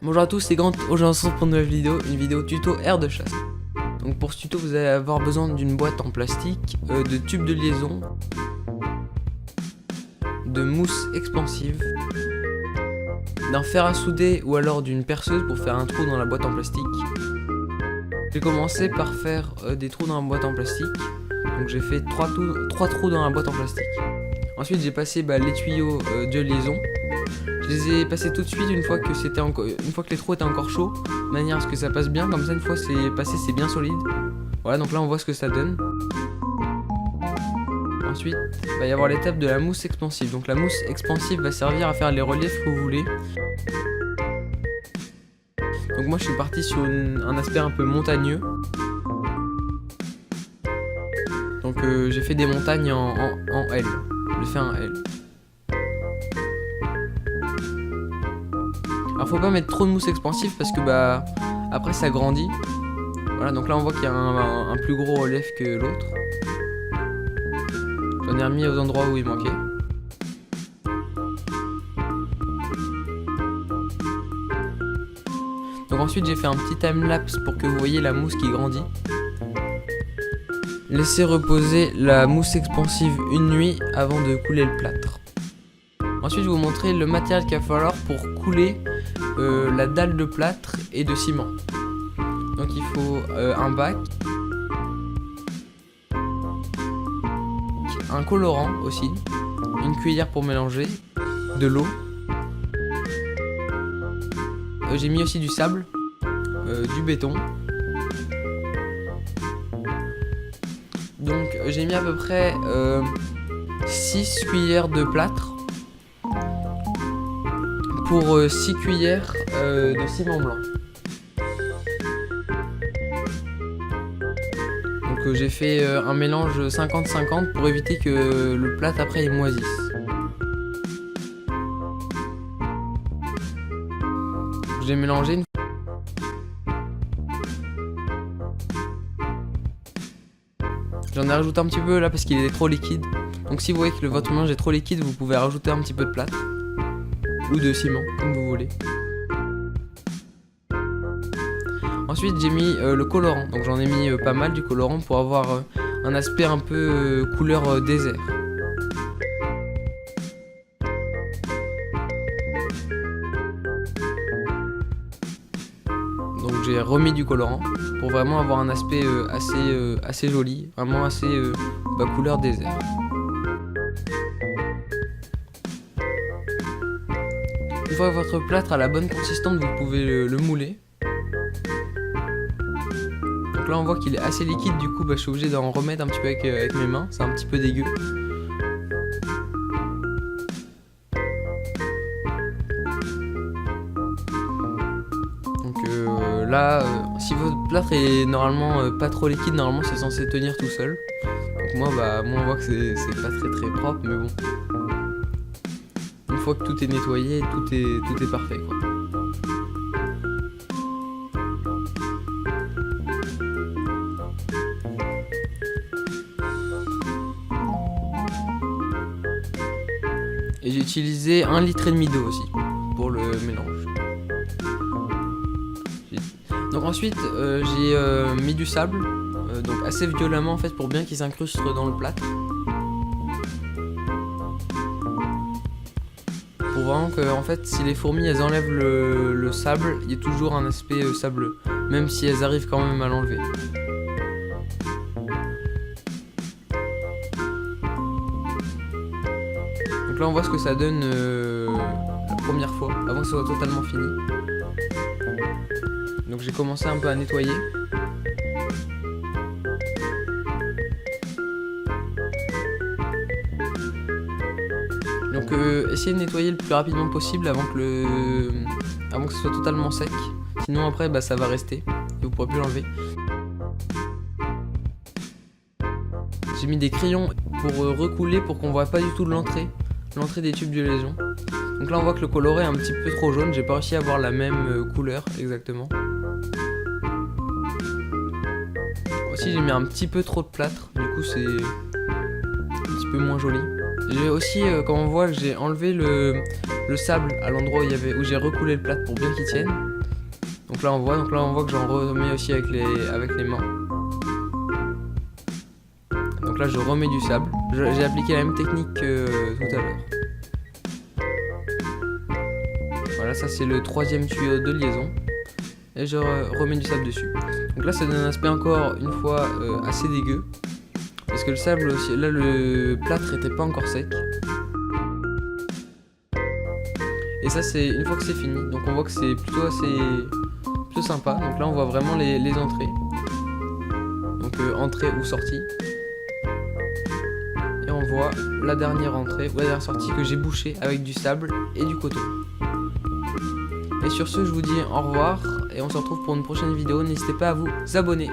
Bonjour à tous, c'est Grant. Aujourd'hui on se retrouve pour une nouvelle vidéo, une vidéo tuto air de chasse. Donc pour ce tuto vous allez avoir besoin d'une boîte en plastique, de tubes de liaison, de mousse expansive, d'un fer à souder ou alors d'une perceuse pour faire un trou dans la boîte en plastique. J'ai commencé par faire des trous dans la boîte en plastique. Donc j'ai fait 3 trous dans la boîte en plastique. Ensuite j'ai passé les tuyaux de liaison. Je les ai passés tout de suite une fois que les trous étaient encore chauds, de manière à ce que ça passe bien, comme ça une fois c'est passé c'est bien solide. Voilà, donc là on voit ce que ça donne. Ensuite il va y avoir l'étape de la mousse expansive. Donc la mousse expansive va servir à faire les reliefs que vous voulez. Donc moi je suis parti sur un aspect un peu montagneux. Donc j'ai fait des montagnes en L. J'ai fait un L. Alors faut pas mettre trop de mousse expansive parce que après ça grandit. Voilà, donc là on voit qu'il y a un plus gros relief que l'autre. J'en ai remis aux endroits où il manquait. Donc ensuite j'ai fait un petit timelapse pour que vous voyez la mousse qui grandit. Laissez reposer la mousse expansive une nuit avant de couler le plâtre. Ensuite je vais vous montrer le matériel qu'il va falloir pour couler la dalle de plâtre et de ciment. Donc il faut un bac, un colorant aussi, une cuillère pour mélanger, de l'eau. J'ai mis aussi du sable, du béton. Donc j'ai mis à peu près 6 cuillères de plâtre pour 6 cuillères de ciment blanc. Donc j'ai fait un mélange 50-50 pour éviter que le plâtre après il moisisse. J'ai mélangé une... J'en ai rajouté un petit peu là parce qu'il est trop liquide. Donc si vous voyez que votre mélange est trop liquide, vous pouvez rajouter un petit peu de plâtre ou de ciment, comme vous voulez. Ensuite j'ai mis le colorant, donc j'en ai mis pas mal du colorant pour avoir un aspect un peu couleur désert. Donc j'ai remis du colorant pour vraiment avoir un aspect assez joli, vraiment assez couleur désert. Une fois que votre plâtre a la bonne consistance, vous pouvez le mouler. Donc là on voit qu'il est assez liquide, du coup je suis obligé d'en remettre un petit peu avec mes mains, c'est un petit peu dégueu. Donc là, si votre plâtre est normalement pas trop liquide, normalement c'est censé tenir tout seul. Donc moi on voit que c'est pas très propre, mais bon. Une fois que tout est nettoyé, tout est parfait quoi. Et j'ai utilisé 1,5 litre d'eau aussi pour le mélange. Donc ensuite j'ai mis du sable, donc assez violemment en fait pour bien qu'il s'incruste dans le plâtre. Pour vraiment que en fait si les fourmis elles enlèvent le sable, il y a toujours un aspect sableux, même si elles arrivent quand même à l'enlever. Donc là on voit ce que ça donne la première fois, avant que ce soit totalement fini. Donc j'ai commencé un peu à nettoyer. Donc essayez de nettoyer le plus rapidement possible avant que ce soit totalement sec. Sinon après ça va rester et vous pourrez plus l'enlever. J'ai mis des crayons pour recouler pour qu'on voit pas du tout l'entrée des tubes de liaison. Donc là on voit que le coloris est un petit peu trop jaune, j'ai pas réussi à avoir la même couleur exactement. Aussi j'ai mis un petit peu trop de plâtre, du coup c'est un petit peu moins joli. J'ai aussi, comme on voit, j'ai enlevé le sable à l'endroit où j'ai recoulé le plâtre pour bien qu'il tienne. Donc là on voit que j'en remets aussi avec les mains. Donc là je remets du sable. J'ai appliqué la même technique que tout à l'heure. Voilà, ça c'est le troisième tuyau de liaison. Et je remets du sable dessus. Donc là ça donne un aspect encore une fois assez dégueu. Parce que le sable aussi, là le plâtre était pas encore sec. Et ça c'est une fois que c'est fini. Donc on voit que c'est plutôt sympa. Donc là on voit vraiment les entrées. Donc entrée ou sortie. Et on voit la dernière entrée ou la dernière sortie que j'ai bouchée avec du sable et du coton. Et sur ce je vous dis au revoir et on se retrouve pour une prochaine vidéo. N'hésitez pas à vous abonner.